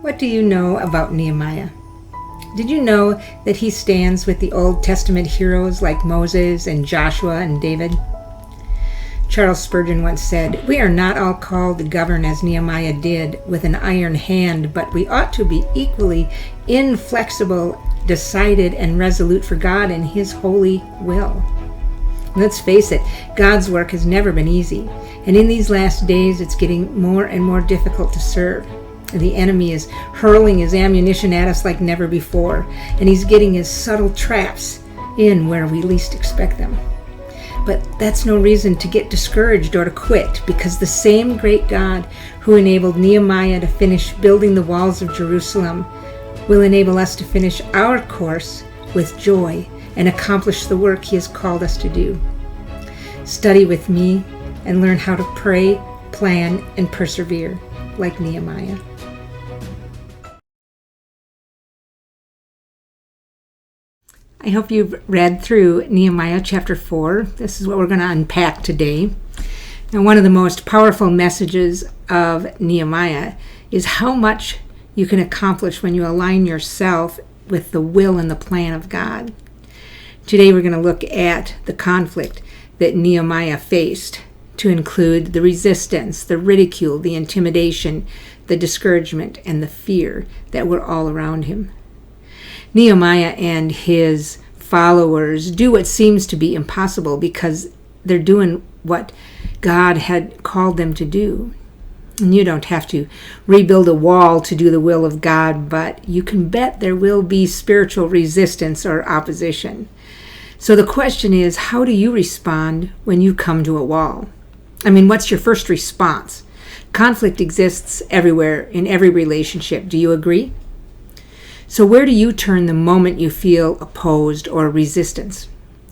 What do you know about Nehemiah? Did you know that he stands with the Old Testament heroes like Moses and Joshua and David? Charles Spurgeon once said, "We are not all called to govern as Nehemiah did with an iron hand, but we ought to be equally inflexible, decided, and resolute for God and His holy will." Let's face it, God's work has never been easy, and in these last days it's getting more and more difficult to serve. The enemy is hurling his ammunition at us like never before, and he's getting his subtle traps in where we least expect them. But that's no reason to get discouraged or to quit, because the same great God who enabled Nehemiah to finish building the walls of Jerusalem will enable us to finish our course with joy and accomplish the work He has called us to do. Study with me and learn how to pray, plan, and persevere like Nehemiah. I hope you've read through Nehemiah chapter 4. This is what we're going to unpack today. Now, one of the most powerful messages of Nehemiah is how much you can accomplish when you align yourself with the will and the plan of God. Today we're going to look at the conflict that Nehemiah faced, to include the resistance, the ridicule, the intimidation, the discouragement, and the fear that were all around him. Nehemiah and his followers do what seems to be impossible because they're doing what God had called them to do. And you don't have to rebuild a wall to do the will of God, but you can bet there will be spiritual resistance or opposition. So the question is, how do you respond when you come to a wall? What's your first response? Conflict exists everywhere in every relationship. Do you agree? So where do you turn the moment you feel opposed or resistance?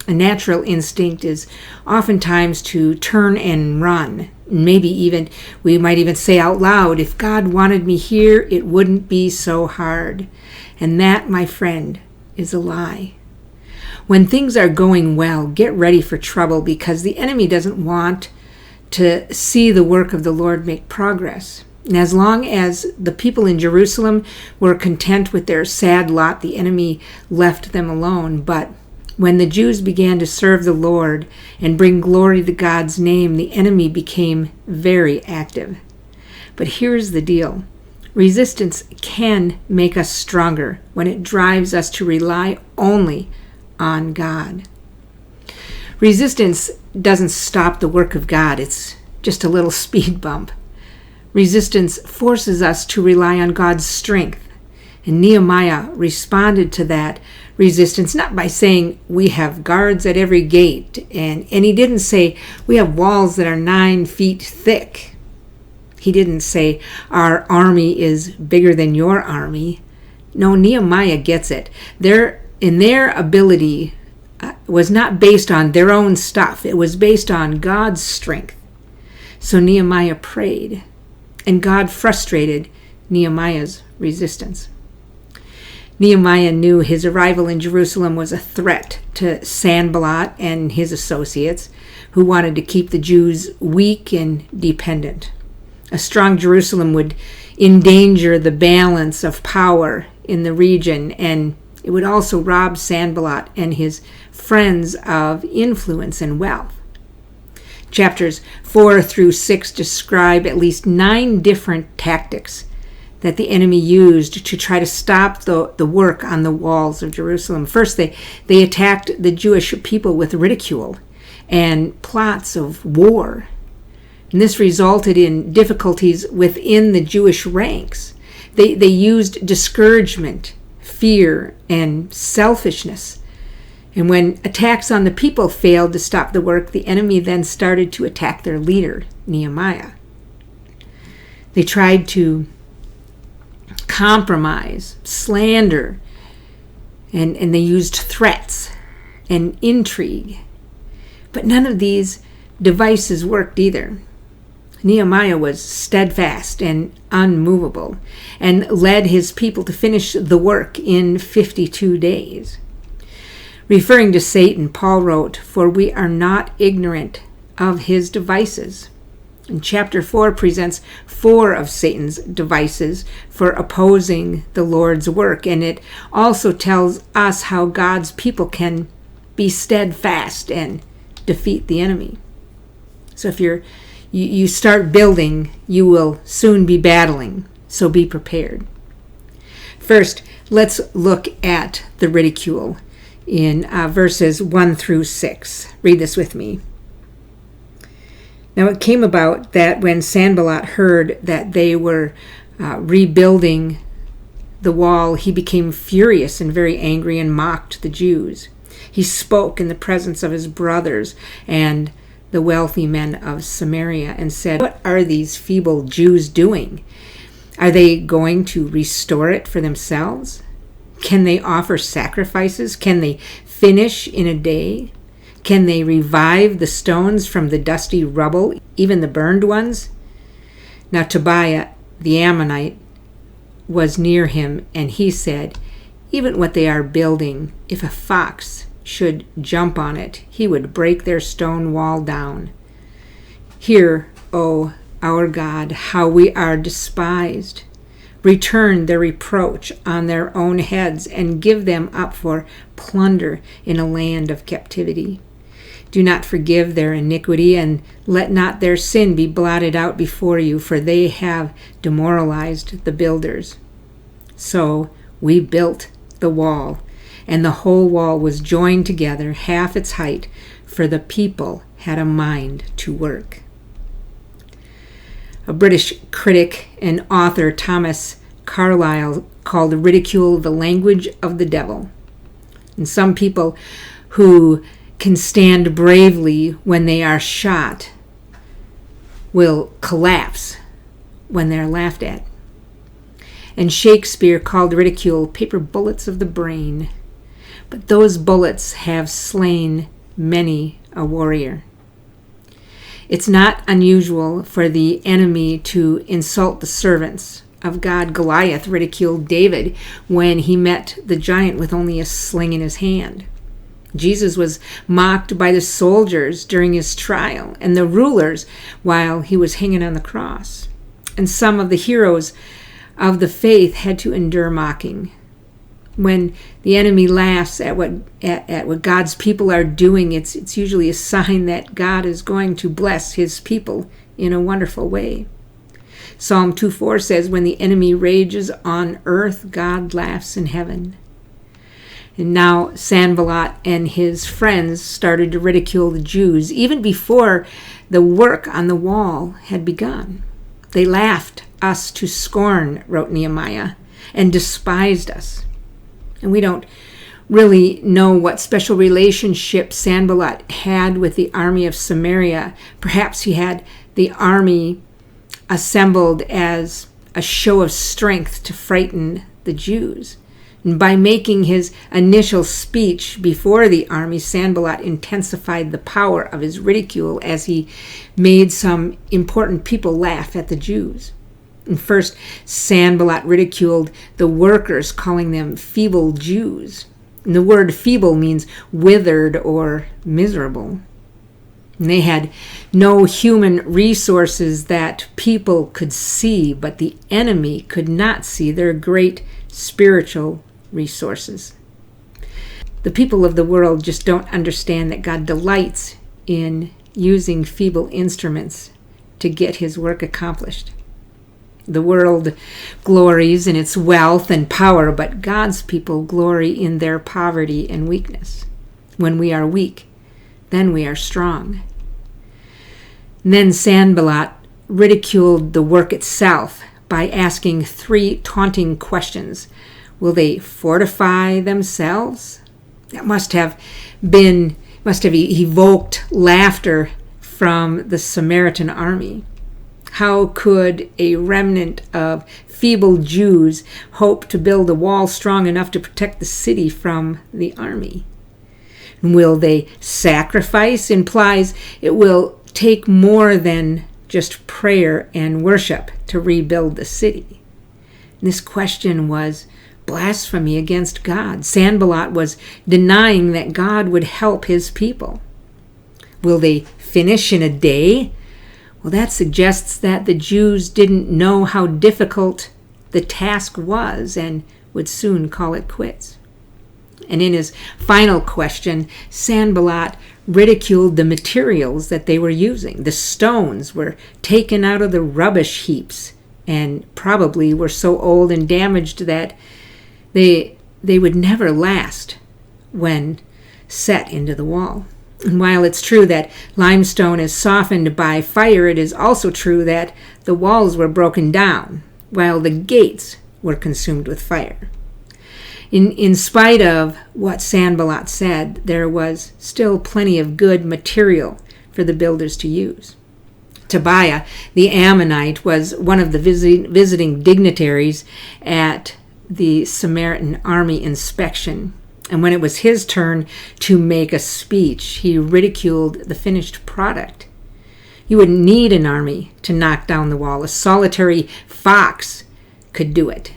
A natural instinct is oftentimes to turn and run. Maybe we might even say out loud, "If God wanted me here, it wouldn't be so hard." And that, my friend, is a lie. When things are going well, get ready for trouble, because the enemy doesn't want to see the work of the Lord make progress. And as long as the people in Jerusalem were content with their sad lot, the enemy left them alone. But when the Jews began to serve the Lord and bring glory to God's name, the enemy became very active. But here's the deal. Resistance can make us stronger when it drives us to rely only on God. Resistance doesn't stop the work of God. It's just a little speed bump. Resistance forces us to rely on God's strength. And Nehemiah responded to that resistance not by saying, "We have guards at every gate." And he didn't say, "We have walls that are 9 feet thick." He didn't say, "Our army is bigger than your army." No, Nehemiah gets it. Their ability was not based on their own stuff. It was based on God's strength. So Nehemiah prayed, and God frustrated Nehemiah's resistance. Nehemiah knew his arrival in Jerusalem was a threat to Sanballat and his associates, who wanted to keep the Jews weak and dependent. A strong Jerusalem would endanger the balance of power in the region, and it would also rob Sanballat and his friends of influence and wealth. Chapters 4 through 6 describe at least 9 different tactics that the enemy used to try to stop the work on the walls of Jerusalem. First, they attacked the Jewish people with ridicule and plots of war. And this resulted in difficulties within the Jewish ranks. They used discouragement, fear, and selfishness. And when attacks on the people failed to stop the work, the enemy then started to attack their leader, Nehemiah. They tried to compromise, slander, and they used threats and intrigue. But none of these devices worked either. Nehemiah was steadfast and unmovable and led his people to finish the work in 52 days. Referring to Satan, Paul wrote, "For we are not ignorant of his devices." And chapter 4 presents 4 of Satan's devices for opposing the Lord's work. And it also tells us how God's people can be steadfast and defeat the enemy. So if you start building, you will soon be battling. So be prepared. First, let's look at the ridicule in verses 1 through 6. Read this with me. Now it came about that when Sanballat heard that they were rebuilding the wall, he became furious and very angry and mocked the Jews. He spoke in the presence of his brothers and the wealthy men of Samaria and said, "What are these feeble Jews doing? Are they going to restore it for themselves? Can they offer sacrifices? Can they finish in a day? Can they revive the stones from the dusty rubble, even the burned ones?" Now Tobiah the Ammonite was near him, and he said, "Even what they are building, if a fox should jump on it, he would break their stone wall down. Hear, O our God, how we are despised. Return their reproach on their own heads and give them up for plunder in a land of captivity. Do not forgive their iniquity, and let not their sin be blotted out before you, for they have demoralized the builders." So we built the wall, and the whole wall was joined together, half its height, for the people had a mind to work. A British critic and author, Thomas Carlyle, called ridicule the language of the devil. And some people who can stand bravely when they are shot will collapse when they're laughed at. And Shakespeare called ridicule paper bullets of the brain. But those bullets have slain many a warrior. It's not unusual for the enemy to insult the servants of God. Goliath ridiculed David when he met the giant with only a sling in his hand. Jesus was mocked by the soldiers during his trial and the rulers while he was hanging on the cross. And some of the heroes of the faith had to endure mocking. When the enemy laughs at what God's people are doing, it's usually a sign that God is going to bless his people in a wonderful way. Psalm 2:4 says, "When the enemy rages on earth, God laughs in heaven." And now Sanballat and his friends started to ridicule the Jews even before the work on the wall had begun. "They laughed us to scorn," wrote Nehemiah, "and despised us." And we don't really know what special relationship Sanballat had with the army of Samaria. Perhaps he had the army assembled as a show of strength to frighten the Jews. And by making his initial speech before the army, Sanballat intensified the power of his ridicule as he made some important people laugh at the Jews. And first, Sanballat ridiculed the workers, calling them feeble Jews. And the word feeble means withered or miserable. And they had no human resources that people could see, but the enemy could not see their great spiritual resources. The people of the world just don't understand that God delights in using feeble instruments to get his work accomplished. The world glories in its wealth and power, but God's people glory in their poverty and weakness. When we are weak, then we are strong. And then Sanballat ridiculed the work itself by asking 3 taunting questions. Will they fortify themselves? That must have evoked laughter from the Samaritan army. How could a remnant of feeble Jews hope to build a wall strong enough to protect the city from the army? Will they sacrifice? Implies it will take more than just prayer and worship to rebuild the city. This question was blasphemy against God. Sanballat was denying that God would help his people. Will they finish in a day? Well, that suggests that the Jews didn't know how difficult the task was and would soon call it quits. And in his final question, Sanballat ridiculed the materials that they were using. The stones were taken out of the rubbish heaps and probably were so old and damaged that they would never last when set into the wall. And while it's true that limestone is softened by fire, it is also true that the walls were broken down while the gates were consumed with fire. In spite of what Sanballat said, there was still plenty of good material for the builders to use. Tobiah, the Ammonite, was one of the visiting dignitaries at the Samaritan army inspection. And when it was his turn to make a speech, he ridiculed the finished product. You wouldn't need an army to knock down the wall. A solitary fox could do it.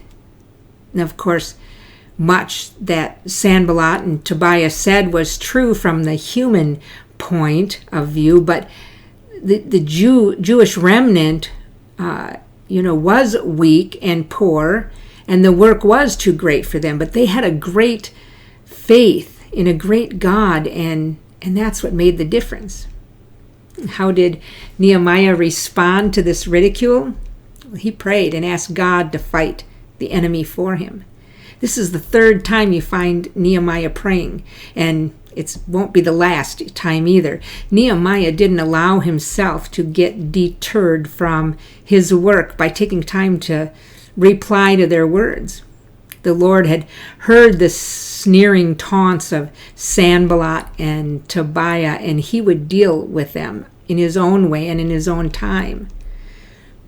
And of course, much that Sanballat and Tobiah said was true from the human point of view, but the Jewish remnant, was weak and poor, and the work was too great for them. But they had a great faith in a great God, and that's what made the difference. How did Nehemiah respond to this ridicule? He prayed and asked God to fight the enemy for him. This is the third time you find Nehemiah praying, and it won't be the last time either. Nehemiah didn't allow himself to get deterred from his work by taking time to reply to their words. The Lord had heard the sneering taunts of Sanballat and Tobiah, and he would deal with them in his own way and in his own time.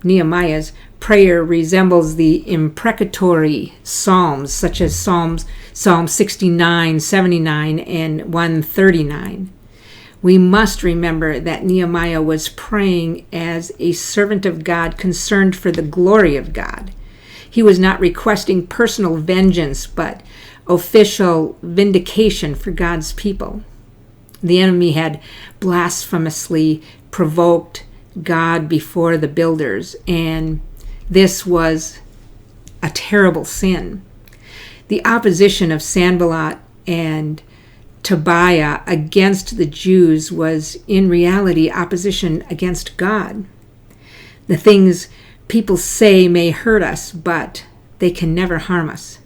Nehemiah's prayer resembles the imprecatory psalms, such as Psalm 69, 79, and 139. We must remember that Nehemiah was praying as a servant of God concerned for the glory of God. He was not requesting personal vengeance, but official vindication for God's people. The enemy had blasphemously provoked God before the builders, and this was a terrible sin. The opposition of Sanballat and Tobiah against the Jews was in reality opposition against God. The things people say may hurt us, but they can never harm us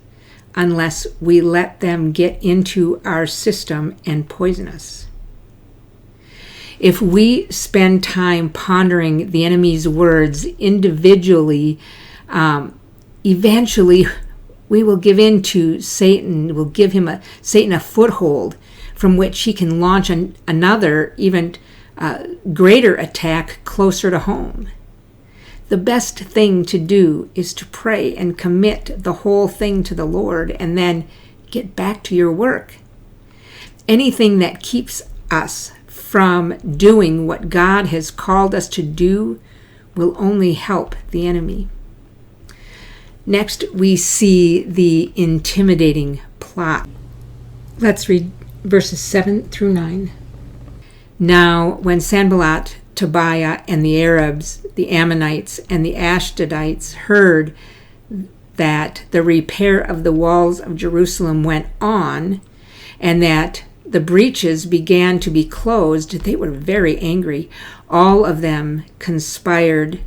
unless we let them get into our system and poison us. If we spend time pondering the enemy's words individually, eventually we will give in to Satan. We'll give Satan a foothold from which he can launch another, even greater attack closer to home. The best thing to do is to pray and commit the whole thing to the Lord and then get back to your work. Anything that keeps us from doing what God has called us to do will only help the enemy. Next, we see the intimidating plot. Let's read verses 7 through 9. Now, when Sanballat, Tobiah, and the Arabs, the Ammonites, and the Ashdodites heard that the repair of the walls of Jerusalem went on, and that the breaches began to be closed, they were very angry. All of them conspired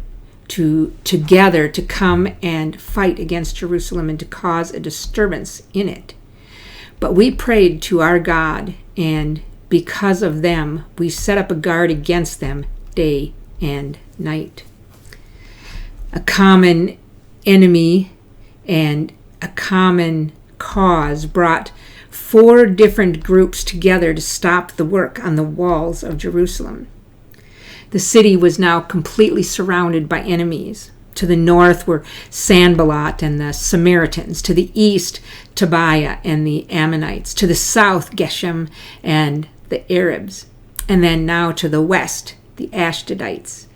together to come and fight against Jerusalem and to cause a disturbance in it. But we prayed to our God, and because of them, we set up a guard against them day and night. A common enemy and a common cause brought 4 different groups together to stop the work on the walls of Jerusalem. The city was now completely surrounded by enemies. To the north were Sanballat and the Samaritans. To the east, Tobiah and the Ammonites. To the south, Geshem and the Arabs. And then now to the west, the Ashdodites.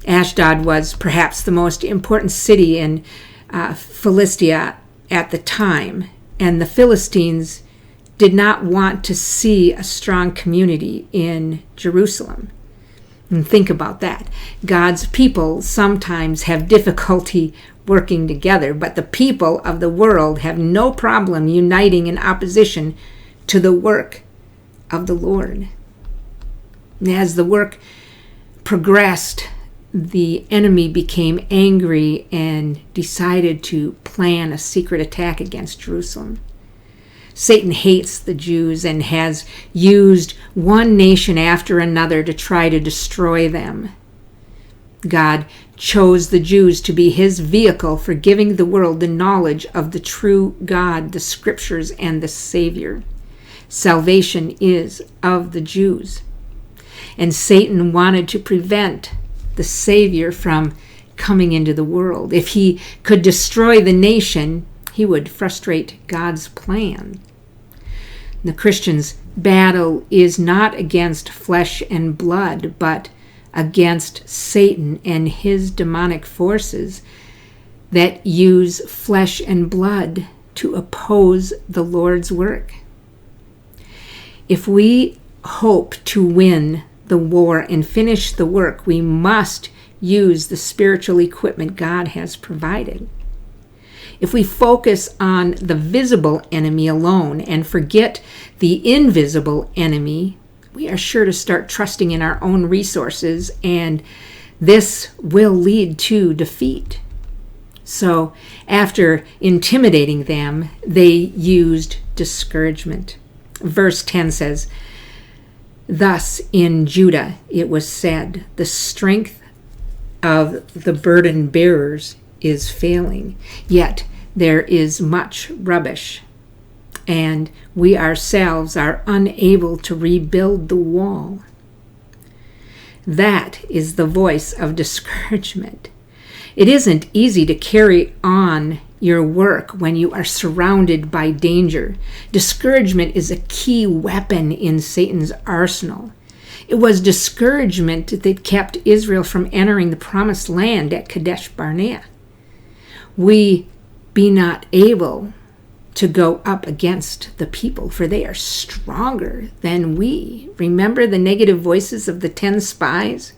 Ashdod was perhaps the most important city in Philistia at the time, and the Philistines did not want to see a strong community in Jerusalem. And think about that. God's people sometimes have difficulty working together, but the people of the world have no problem uniting in opposition to the work of the Lord. And as the work progressed, the enemy became angry and decided to plan a secret attack against Jerusalem. Satan hates the Jews and has used one nation after another to try to destroy them. God chose the Jews to be his vehicle for giving the world the knowledge of the true God, the Scriptures, and the Savior. Salvation is of the Jews. And Satan wanted to prevent the Savior from coming into the world. If he could destroy the nation, he would frustrate God's plan. The Christian's battle is not against flesh and blood, but against Satan and his demonic forces that use flesh and blood to oppose the Lord's work. If we hope to win the war and finish the work, we must use the spiritual equipment God has provided. If we focus on the visible enemy alone and forget the invisible enemy, we are sure to start trusting in our own resources, and this will lead to defeat. So, after intimidating them, they used discouragement. Verse 10 says, "Thus in Judah it was said, the strength of the burden bearers is failing, yet there is much rubbish, and we ourselves are unable to rebuild the wall." That is the voice of discouragement. It isn't easy to carry on your work when you are surrounded by danger. Discouragement is a key weapon in Satan's arsenal. It was discouragement that kept Israel from entering the promised land at Kadesh Barnea. We be not able to go up against the people, for they are stronger than we. Remember the negative voices of the 10 spies?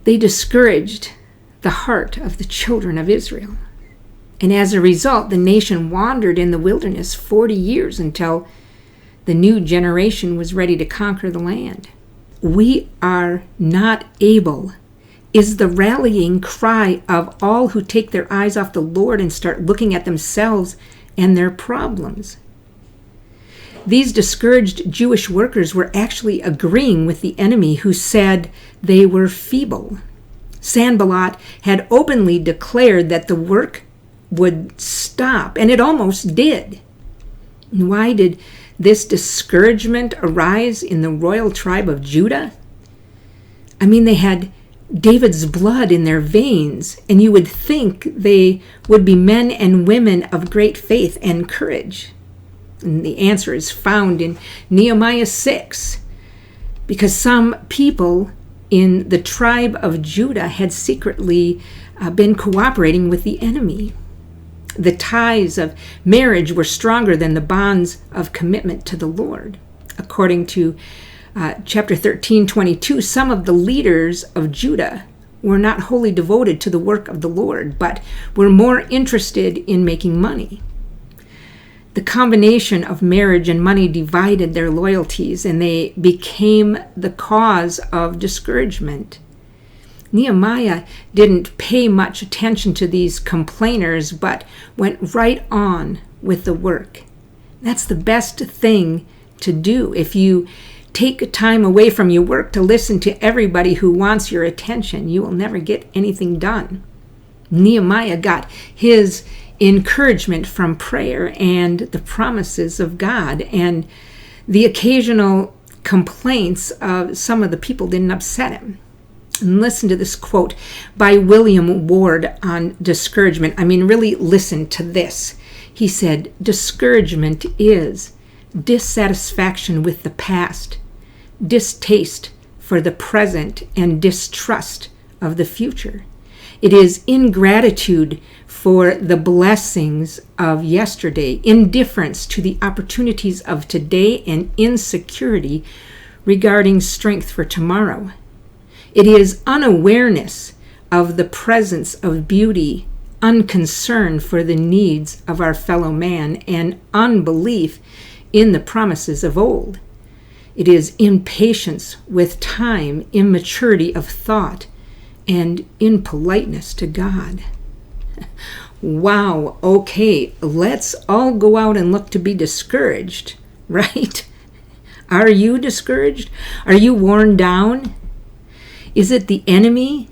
They discouraged the heart of the children of Israel. And as a result, the nation wandered in the wilderness 40 years until the new generation was ready to conquer the land. We are not able is the rallying cry of all who take their eyes off the Lord and start looking at themselves and their problems. These discouraged Jewish workers were actually agreeing with the enemy who said they were feeble. Sanballat had openly declared that the work would stop, and it almost did. And why did this discouragement arise in the royal tribe of Judah? I mean, they had David's blood in their veins, and you would think they would be men and women of great faith and courage. And the answer is found in Nehemiah 6, because some people in the tribe of Judah had secretly been cooperating with the enemy. The ties of marriage were stronger than the bonds of commitment to the Lord. According to chapter 13:22, some of the leaders of Judah were not wholly devoted to the work of the Lord, but were more interested in making money. The combination of marriage and money divided their loyalties, and they became the cause of discouragement. Nehemiah didn't pay much attention to these complainers, but went right on with the work. That's the best thing to do. If you take time away from your work to listen to everybody who wants your attention, you will never get anything done. Nehemiah got his encouragement from prayer and the promises of God, and the occasional complaints of some of the people didn't upset him. And listen to this quote by William Ward on discouragement. I mean, really listen to this. He said, "Discouragement is dissatisfaction with the past, distaste for the present, and distrust of the future. It is ingratitude for the blessings of yesterday, indifference to the opportunities of today, and insecurity regarding strength for tomorrow. It is unawareness of the presence of beauty, unconcern for the needs of our fellow man, and unbelief in the promises of old. It is impatience with time, immaturity of thought, and impoliteness to God. Wow, okay, let's all go out and look to be discouraged, right? Are you discouraged? Are you worn down? Is it the enemy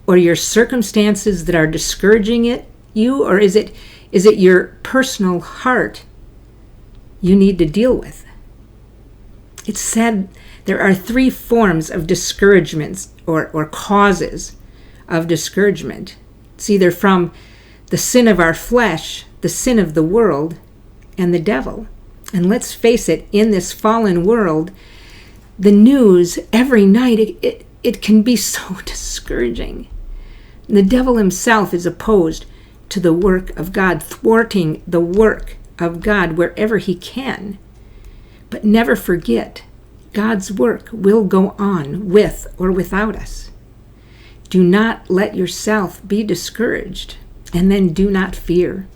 or your circumstances that are discouraging you, or is it your personal heart you need to deal with? It's said there are 3 forms of discouragements or causes of discouragement. It's either from the sin of our flesh, the sin of the world, and the devil. And let's face it, in this fallen world, the news every night, it can be so discouraging. The devil himself is opposed to the work of God, thwarting the work of God wherever he can. But never forget, God's work will go on with or without us. Do not let yourself be discouraged, and then do not fear.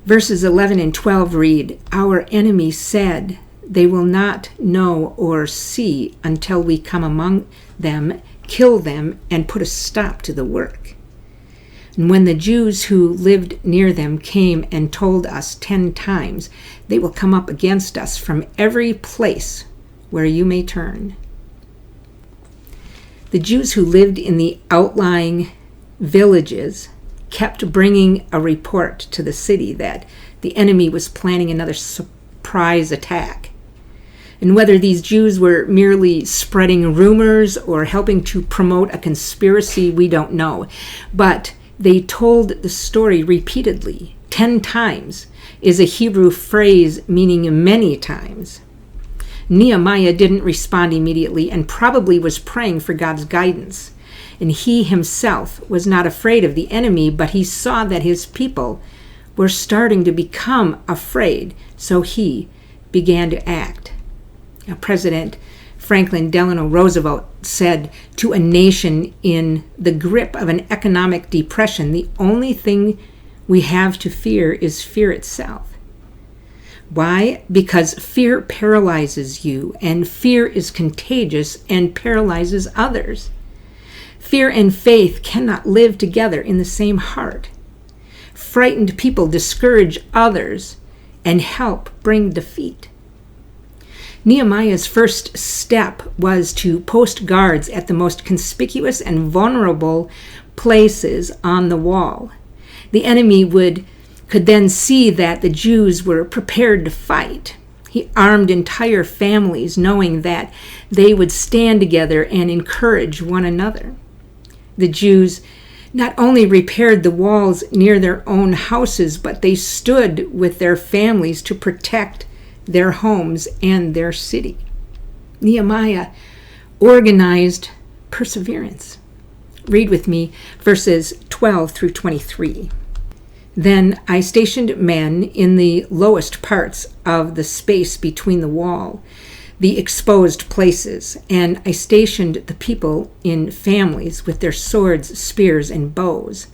Verses 11 and 12 read, "Our enemy said, they will not know or see until we come among them, kill them, and put a stop to the work. And when the Jews who lived near them came and told us 10 times, they will come up against us from every place where you may turn." The Jews who lived in the outlying villages kept bringing a report to the city that the enemy was planning another surprise attack. And whether these Jews were merely spreading rumors or helping to promote a conspiracy, we don't know. But they told the story repeatedly. 10 times is a Hebrew phrase meaning many times. Nehemiah didn't respond immediately and probably was praying for God's guidance. And he himself was not afraid of the enemy, but he saw that his people were starting to become afraid, so he began to act. Now, President Franklin Delano Roosevelt said, to a nation in the grip of an economic depression, the only thing we have to fear is fear itself. Why? Because fear paralyzes you, and fear is contagious and paralyzes others. Fear and faith cannot live together in the same heart. Frightened people discourage others and help bring defeat. Nehemiah's first step was to post guards at the most conspicuous and vulnerable places on the wall. The enemy could then see that the Jews were prepared to fight. He armed entire families, knowing that they would stand together and encourage one another. The Jews not only repaired the walls near their own houses, but they stood with their families to protect their homes and their city. Nehemiah organized perseverance. Read with me verses 12 through 23. Then I stationed men in the lowest parts of the space between the wall, the exposed places, and I stationed the people in families with their swords, spears, and bows.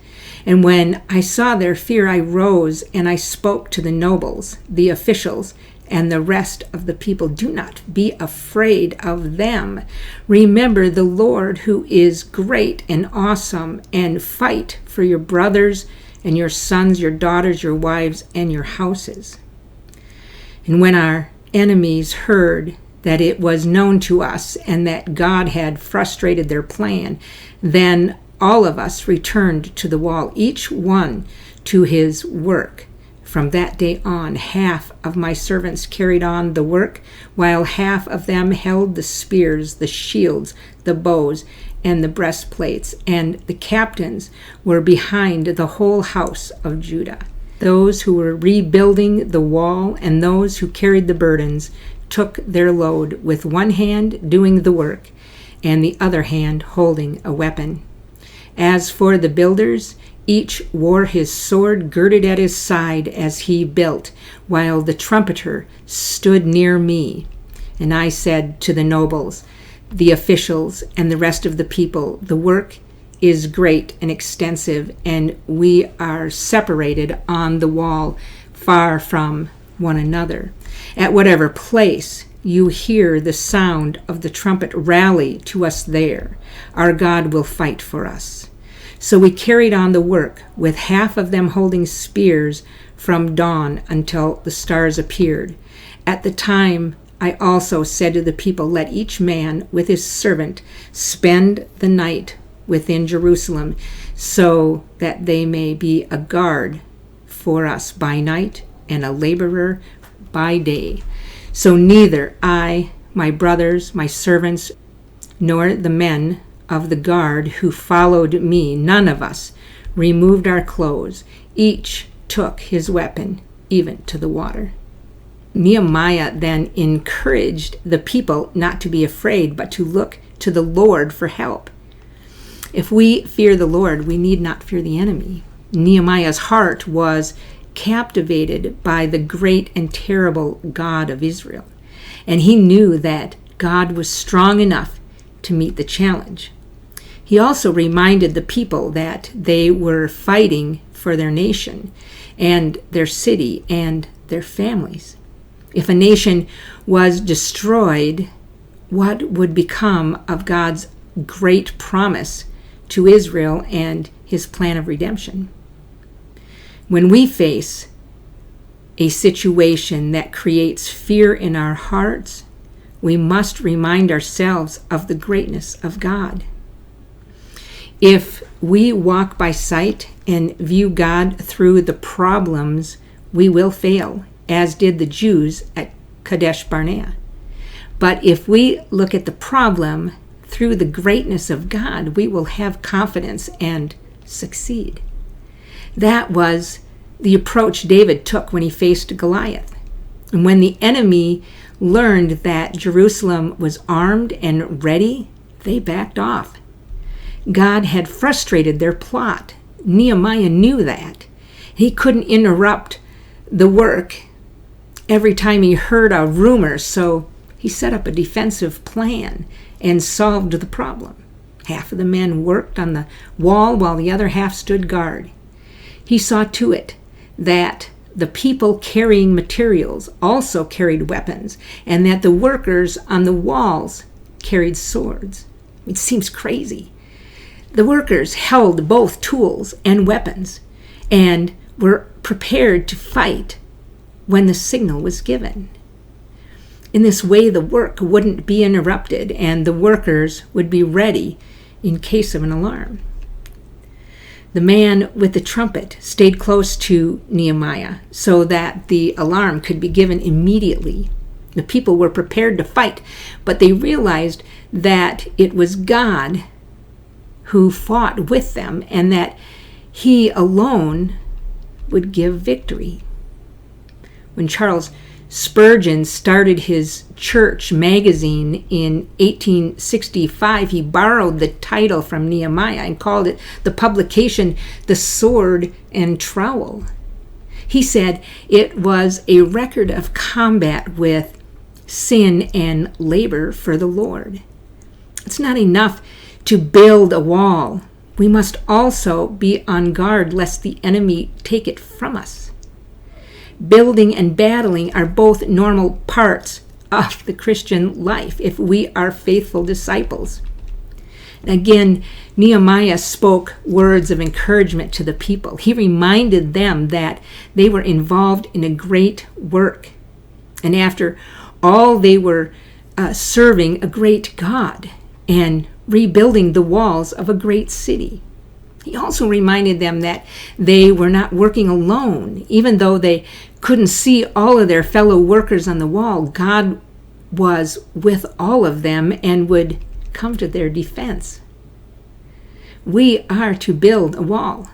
And when I saw their fear, I rose and I spoke to the nobles, the officials, and the rest of the people. Do not be afraid of them. Remember the Lord who is great and awesome, and fight for your brothers and your sons, your daughters, your wives, and your houses. And when our enemies heard that it was known to us and that God had frustrated their plan, then all of us returned to the wall, each one to his work. From that day on, half of my servants carried on the work, while half of them held the spears, the shields, the bows, and the breastplates, and the captains were behind the whole house of Judah. Those who were rebuilding the wall and those who carried the burdens took their load, with one hand doing the work and the other hand holding a weapon. As for the builders, each wore his sword girded at his side as he built, while the trumpeter stood near me. And I said to the nobles, the officials, and the rest of the people, the work is great and extensive, and we are separated on the wall far from one another. At whatever place you hear the sound of the trumpet, rally to us there. Our God will fight for us. So we carried on the work, with half of them holding spears from dawn until the stars appeared. At the time I also said to the people, let each man with his servant spend the night within Jerusalem, so that they may be a guard for us by night and a laborer by day. So neither I, my brothers, my servants, nor the men of the guard who followed me, none of us removed our clothes. Each took his weapon, even to the water. Nehemiah then encouraged the people not to be afraid, but to look to the Lord for help. If we fear the Lord, we need not fear the enemy. Nehemiah's heart was captivated by the great and terrible God of Israel, and he knew that God was strong enough to meet the challenge. He also reminded the people that they were fighting for their nation and their city and their families. If a nation was destroyed, what would become of God's great promise to Israel and his plan of redemption? When we face a situation that creates fear in our hearts, we must remind ourselves of the greatness of God. If we walk by sight and view God through the problems, we will fail, as did the Jews at Kadesh Barnea. But if we look at the problem through the greatness of God, we will have confidence and succeed. That was the approach David took when he faced Goliath. And when the enemy learned that Jerusalem was armed and ready, they backed off. God had frustrated their plot. Nehemiah knew that. He couldn't interrupt the work every time he heard a rumor, so he set up a defensive plan and solved the problem. Half of the men worked on the wall while the other half stood guard. He saw to it that the people carrying materials also carried weapons, and that the workers on the walls carried swords. It seems crazy. The workers held both tools and weapons and were prepared to fight when the signal was given. In this way, the work wouldn't be interrupted, and the workers would be ready in case of an alarm. The man with the trumpet stayed close to Nehemiah so that the alarm could be given immediately. The people were prepared to fight, but they realized that it was God who fought with them and that he alone would give victory. When Charles Spurgeon started his church magazine in 1865, he borrowed the title from Nehemiah and called it the publication The Sword and Trowel. He said it was a record of combat with sin and labor for the Lord. It's not enough to build a wall. We must also be on guard lest the enemy take it from us. Building and battling are both normal parts of the Christian life if we are faithful disciples. Again, Nehemiah spoke words of encouragement to the people. He reminded them that they were involved in a great work. And after all, they were serving a great God and rebuilding the walls of a great city. He also reminded them that they were not working alone. Even though they couldn't see all of their fellow workers on the wall, God was with all of them and would come to their defense. We are to build a wall,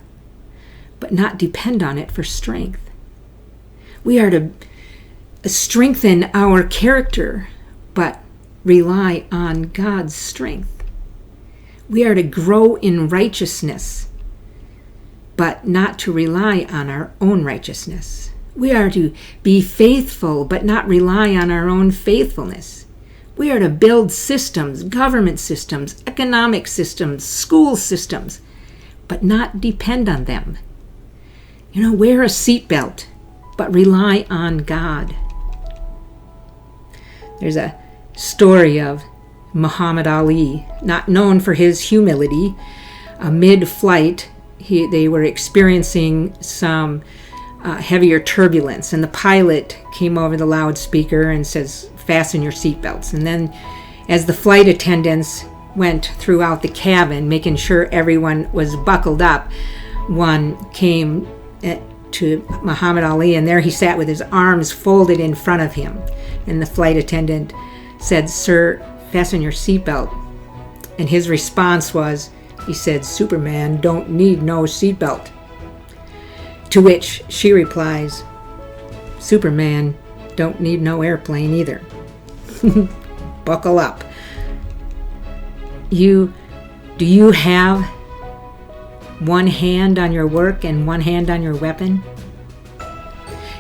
but not depend on it for strength. We are to strengthen our character, but rely on God's strength. We are to grow in righteousness, but not to rely on our own righteousness. We are to be faithful, but not rely on our own faithfulness. We are to build systems, government systems, economic systems, school systems, but not depend on them. Wear a seatbelt, but rely on God. There's a story of Muhammad Ali, not known for his humility. Mid-flight, they were experiencing some heavier turbulence, and the pilot came over the loudspeaker and says, "Fasten your seatbelts." And then as the flight attendants went throughout the cabin, making sure everyone was buckled up, one came to Muhammad Ali, and there he sat with his arms folded in front of him. And the flight attendant said, "Sir, fasten your seatbelt." And his response was, he said, "Superman don't need no seatbelt." To which she replies, "Superman don't need no airplane either." Buckle up. Do you have one hand on your work and one hand on your weapon?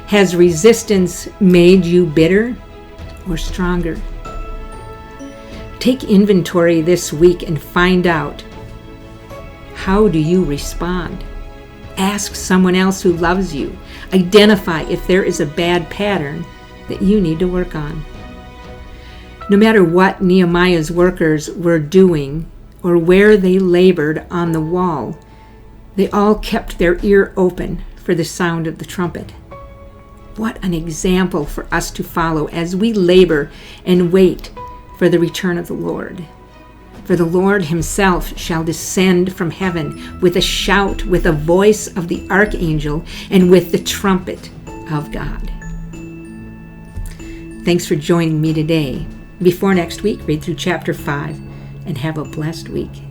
Has resistance made you bitter or stronger? Take inventory this week and find out, how do you respond? Ask someone else who loves you. Identify if there is a bad pattern that you need to work on. No matter what Nehemiah's workers were doing or where they labored on the wall, they all kept their ear open for the sound of the trumpet. What an example for us to follow as we labor and wait for the return of the Lord. For the Lord himself shall descend from heaven with a shout, with a voice of the archangel, and with the trumpet of God. Thanks for joining me today. Before next week, read through chapter 5 and have a blessed week.